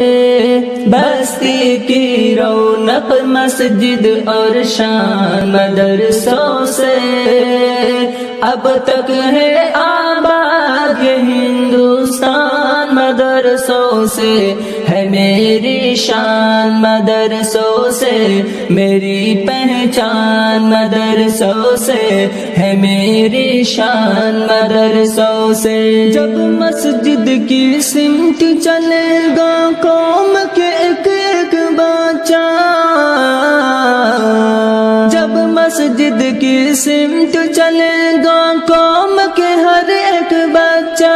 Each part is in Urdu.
بستی کی رونق مسجد اور شان مدرسوں سے اب تک ہے آباد یہ ہندوستان مدرسوں سے ہے میری شان مدرسوں سے میری پہچان مدرسوں سے ہے میری شان مدرسوں سے جب مسجد کی سمت چلے گا قوم کے ایک ایک بچہ جب مسجد کی سمت چلے گا قوم کے ہر ایک بچہ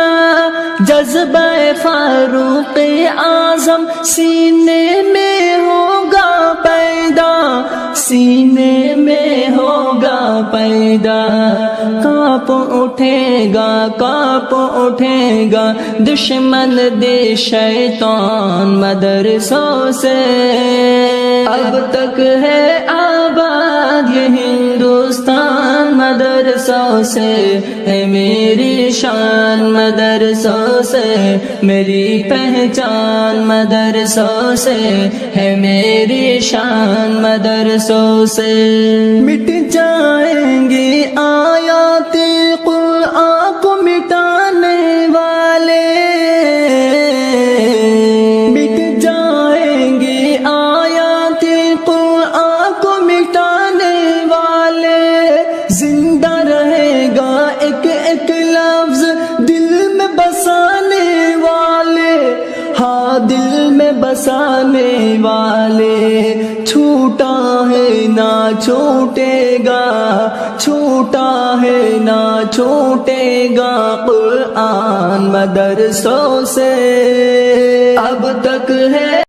جذبہ فاروق اعظم سینے میں ہوگا پیدا سینے میں ہوگا پیدا کانپ اٹھے گا دشمن دے شیطان مدرسوں سے اب تک ہے آباد یہ ہندوستان مدرسوں سے ہے میری شان مدرسوں سے میری پہچان مدرسوں سے ہے میری شان مدرسوں سے مٹ جائیں گے آیات قرآن کو مٹانے والے مٹ جائیں گے آیات قرآن کو مٹانے والے زندہ رہے گا ایک ایک لفظ دل میں بسانے والے ہاں دل میں بسانے والے چھوٹا ہے نہ چھوٹے گا چھوٹا ہے نہ چھوٹے گا قرآن مدرسوں سے اب تک ہے